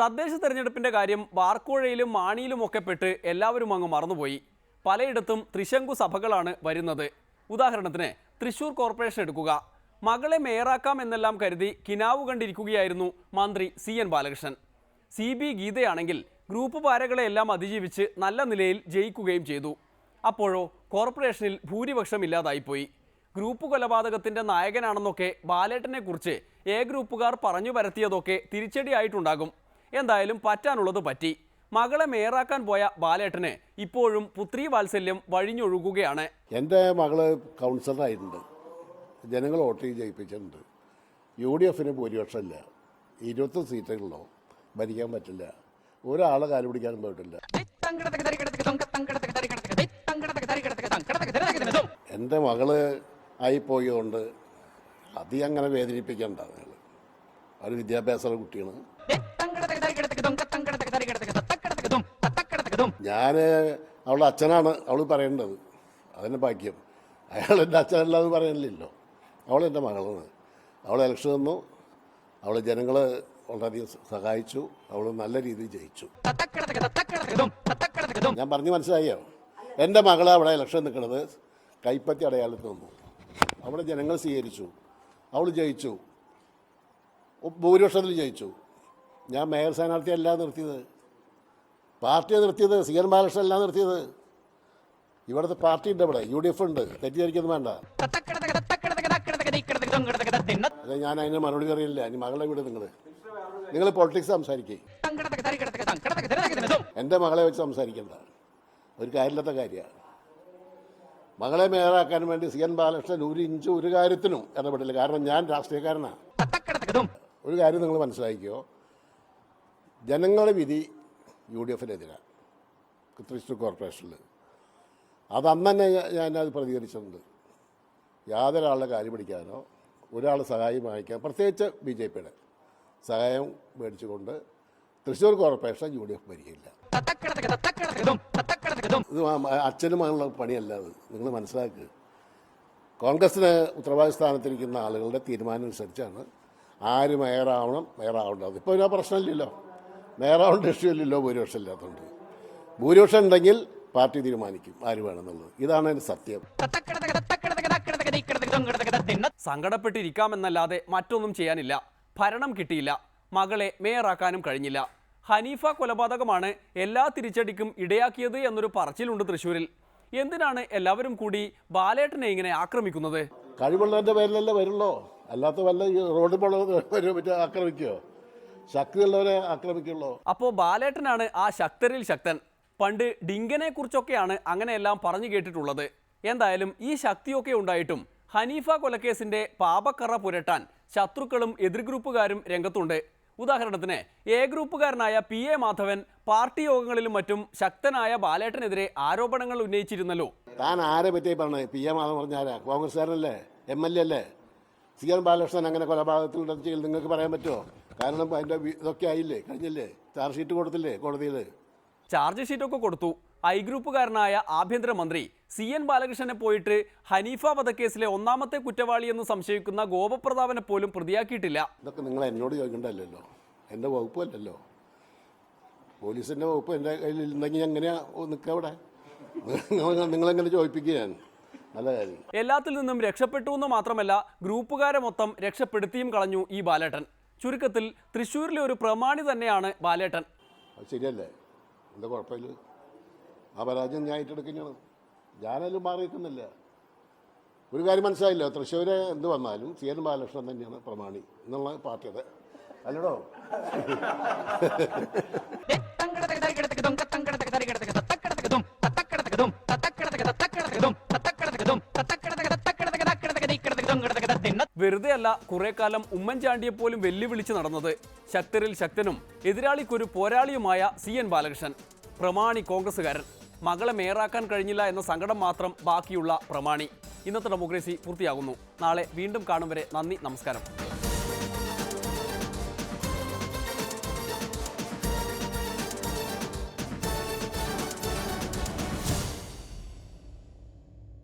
തദ്ദേശ തെരഞ്ഞെടുപ്പിന്റെ കാര്യം വാർക്കോഴയിലും മാണിയിലുമൊക്കെ പെട്ട് എല്ലാവരും അങ്ങ് മറന്നുപോയി. പലയിടത്തും ത്രിശങ്കു സഭകളാണ് വരുന്നത്. ഉദാഹരണത്തിന് തൃശൂർ കോർപ്പറേഷൻ എടുക്കുക. മകളെ മേയറാക്കാം എന്നെല്ലാം കരുതി കിനാവ് കണ്ടിരിക്കുകയായിരുന്നു മന്ത്രി CN ബാലകൃഷ്ണൻ. CB ഗീതയാണെങ്കിൽ ഗ്രൂപ്പ് പാരകളെയെല്ലാം അതിജീവിച്ച് നല്ല നിലയിൽ ജയിക്കുകയും ചെയ്തു. അപ്പോഴോ കോർപ്പറേഷനിൽ ഭൂരിപക്ഷം ഇല്ലാതായിപ്പോയി. ഗ്രൂപ്പ് കൊലപാതകത്തിന്റെ നായകനാണെന്നൊക്കെ ബാലേട്ടനെ കുറിച്ച് ഗ്രൂപ്പുകാർ പറഞ്ഞു പരത്തിയതൊക്കെ തിരിച്ചടിയായിട്ടുണ്ടാകും. എന്തായാലും പറ്റാനുള്ളത് പറ്റി. മകളെ മേയറാക്കാൻ പോയ ബാലേട്ടന് ഇപ്പോഴും പുത്രി വാത്സല്യം വഴിഞ്ഞൊഴുകുകയാണ്. എൻ്റെ മകള് കൗൺസിലറായിട്ടുണ്ട്, ജനങ്ങൾ വോട്ട് ജയിപ്പിച്ചിട്ടുണ്ട്. UDF ഭൂരിപക്ഷമില്ല, 20 സീറ്റുകളോ ഭരിക്കാൻ പറ്റില്ല, ഒരാളെ കാല് പിടിക്കാനും പോയിട്ടില്ല. എൻ്റെ മകള് ആയിപ്പോയതുകൊണ്ട് അധികം അങ്ങനെ വേദനിപ്പിക്കണ്ട. ഒരു വിദ്യാഭ്യാസമുള്ള കുട്ടിയാണ്. ഞാൻ അവളുടെ അച്ഛനാണ് അവൾ പറയേണ്ടത്, അതിൻ്റെ ഭാഗ്യം. അയാൾ എൻ്റെ അച്ഛനല്ലാതെ പറയണില്ലല്ലോ. അവൾ എൻ്റെ മകളാണ്. അവൾ ഇലക്ഷൻ തന്നു, അവൾ ജനങ്ങളെ വളരെയധികം സഹായിച്ചു, അവൾ നല്ല രീതിയിൽ ജയിച്ചു. ഞാൻ പറഞ്ഞു മനസ്സിലായോ? എൻ്റെ മകളെ അവിടെ ഇലക്ഷൻ നിൽക്കുന്നത് കൈപ്പത്തി അടയാളത്തിൽ നിന്നു. അവിടെ ജനങ്ങൾ സ്വീകരിച്ചു, അവൾ ജയിച്ചു, ഭൂരിപക്ഷത്തിൽ ജയിച്ചു. ഞാൻ മേയർ സ്ഥാനാർത്ഥിയല്ല നിർത്തിയത്, പാർട്ടിയെ നിർത്തിയത്. CN ബാലകൃഷ്ണൻ അല്ല നിർത്തിയത്. ഇവിടുത്തെ പാർട്ടി ഉണ്ട്, ഇവിടെ UDF ഉണ്ട്, തെറ്റിദ്ധരിക്കൊന്നും വേണ്ട. അതെ, ഞാൻ അതിന് മറുപടി അറിയില്ല. ഇനി മകളെ വിട്. നിങ്ങൾ പൊളിറ്റിക്സ് സംസാരിക്കേ, എൻ്റെ മകളെ വെച്ച് സംസാരിക്കണ്ട. ഒരു കാര്യമില്ലാത്ത കാര്യമാണ്. മകളെ മേയറാക്കാൻ വേണ്ടി CN ബാലകൃഷ്ണൻ ഒരു ഇഞ്ച് ഒരു കാര്യത്തിനും ഇടപെടില്ല. കാരണം ഞാൻ രാഷ്ട്രീയക്കാരനാണ്. ഒരു കാര്യം നിങ്ങൾ മനസ്സിലാക്കിയോ, ജനങ്ങളുടെ വിധി UDFനെതിരാണ് തൃശ്ശൂർ കോർപ്പറേഷനിൽ. അത് അന്ന് തന്നെ ഞാനത് പ്രതികരിച്ചിട്ടുണ്ട്. യാതൊരാളുടെ കാര്യം പിടിക്കാനോ ഒരാൾ സഹായം വാങ്ങിക്കാൻ, പ്രത്യേകിച്ച് BJPയുടെ സഹായം മേടിച്ചുകൊണ്ട് തൃശ്ശൂർ കോർപ്പറേഷൻ UDF ഭരിക്കില്ല. ഇത് അച്ഛനും മകളുടെ പണിയല്ല. അത് നിങ്ങൾ മനസ്സിലാക്കുക. കോൺഗ്രസിന് ഉത്തരവാദിത്ത സ്ഥാനത്തിരിക്കുന്ന ആളുകളുടെ തീരുമാനം അനുസരിച്ചാണ് ആര് മേയറാവണം. ഇപ്പോൾ ഒരു പ്രശ്നമില്ലല്ലോ, മേയറാവേണ്ട ഇഷ്യമില്ലല്ലോ, ഭൂരിപക്ഷം ഇല്ലാത്തതുകൊണ്ട്. ഭൂരിപക്ഷം ഉണ്ടെങ്കിൽ പാർട്ടി തീരുമാനിക്കും ആര് വേണമെന്നുള്ളത്. ഇതാണ് അതിൻ്റെ സത്യം. സങ്കടപ്പെട്ടിരിക്കാമെന്നല്ലാതെ മറ്റൊന്നും ചെയ്യാനില്ല. ഭരണം കിട്ടിയില്ല, മകളെ മേയറാക്കാനും കഴിഞ്ഞില്ല. ഹനീഫ കൊലപാതകമാണ് എല്ലാ തിരിച്ചടിക്കും ഇടയാക്കിയത് എന്നൊരു പറച്ചിലുണ്ട് തൃശ്ശൂരിൽ. എന്തിനാണ് എല്ലാവരും കൂടി ബാലേട്ടനെ ഇങ്ങനെ ആക്രമിക്കുന്നത്? കഴിവുള്ളവൻ്റെ പേരിലല്ലേ വരുള്ളൂ, അല്ലാത്ത വല്ല റോഡിൽ പോണത് ആക്രമിക്കുമോ? ശക്തിയുള്ളവരെ ആക്രമിക്കുള്ളൂ. അപ്പോൾ ബാലേട്ടനാണ് ആ ശക്തരിൽ ശക്തൻ. പണ്ട് ഡിങ്കനെ കുറിച്ചൊക്കെയാണ് അങ്ങനെയെല്ലാം പറഞ്ഞു കേട്ടിട്ടുള്ളത്. എന്തായാലും ഈ ശക്തിയൊക്കെ ഉണ്ടായിട്ടും ഹനീഫ കൊലക്കേസിന്റെ പാപക്കറ പുരട്ടാൻ ശത്രുക്കളും എതിർ ഗ്രൂപ്പുകാരും രംഗത്തുണ്ട്. ഉദാഹരണത്തിന് ഗ്രൂപ്പുകാരനായ PA മാധവൻ പാർട്ടി യോഗങ്ങളിലും മറ്റും ശക്തനായ ബാലേട്ടനെതിരെ ആരോപണങ്ങൾ ഉന്നയിച്ചിരുന്നല്ലോ. താൻ ആരെ പറ്റി പറഞ്ഞത്? PA മാധവൻ പറഞ്ഞാരാ? കോൺഗ്രസ്സുകാരനല്ലേ, MLA അല്ലേ? CN ബാലകൃഷ്ണൻ അങ്ങനെ കൊലപാതകത്തിൽ നിങ്ങൾക്ക് പറയാൻ പറ്റുമോ? കാരണം അതിൻ്റെ ഇതൊക്കെ ആയില്ലേ, കഴിഞ്ഞില്ലേ? ചാർജ് ഷീറ്റ് കൊടുത്തില്ലേ കോടതിയിൽ? ചാർജ് ഷീറ്റൊക്കെ കൊടുത്തു. ഗ്രൂപ്പുകാരനായ ആഭ്യന്തരമന്ത്രി CN ബാലകൃഷ്ണനെ പോയിട്ട് ഹനീഫ വധക്കേസിലെ ഒന്നാമത്തെ കുറ്റവാളിയെന്ന് സംശയിക്കുന്ന ഗോപപ്രതാപനെ പോലും പ്രതിയാക്കിയിട്ടില്ല. ഇതൊക്കെ നിങ്ങൾ എന്നോട് ചോദിക്കേണ്ടല്ലോ, എൻ്റെ വകുപ്പല്ലല്ലോ. പോലീസിൻ്റെ വകുപ്പ് എൻ്റെ കയ്യിലുണ്ടെങ്കിൽ എങ്ങനെയാ നിൽക്കുക അവിടെ? നിങ്ങളെങ്ങനെ ചോദിപ്പിക്കുകയാണ്? നല്ല കാര്യം. എല്ലാത്തിൽ നിന്നും രക്ഷപ്പെട്ടു എന്ന് മാത്രമല്ല, ഗ്രൂപ്പുകാരെ മൊത്തം രക്ഷപ്പെടുത്തിയും കളഞ്ഞു ഈ ബാലേട്ടൻ. ചുരുക്കത്തിൽ തൃശ്ശൂരിലെ ഒരു പ്രമാണി തന്നെയാണ് ബാലേട്ടൻ. അത് ശരിയല്ലേ? എന്താ കുഴപ്പമില്ല? ആ പരാജയം ഞാൻ ഏറ്റെടുക്കുന്നതാണ്. ഞാനതിലും മാറി നിൽക്കുന്നില്ല. ഒരു കാര്യം മനസ്സിലായില്ല, തൃശ്ശൂരെ എന്ത് വന്നാലും CN ബാലകൃഷ്ണൻ തന്നെയാണ് പ്രമാണി എന്നുള്ള പാർട്ടിയുടെ അല്ലടോ. വെറുതെ അല്ല കുറെ കാലം ഉമ്മൻചാണ്ടിയെ പോലും വെല്ലുവിളിച്ച് നടന്നത്. ശക്തരിൽ ശക്തനും എതിരാളിക്കൊരു പോരാളിയുമായ CN ബാലകൃഷ്ണൻ. പ്രമാണി കോൺഗ്രസ്സുകാരൻ. മകളെ മേയറാക്കാൻ കഴിഞ്ഞില്ല എന്ന സങ്കടം മാത്രം ബാക്കിയുള്ള പ്രമാണി. ഇന്നത്തെ ഡെമോക്രസി പൂർത്തിയാകുന്നു. നാളെ വീണ്ടും കാണും വരെ നന്ദി, നമസ്കാരം.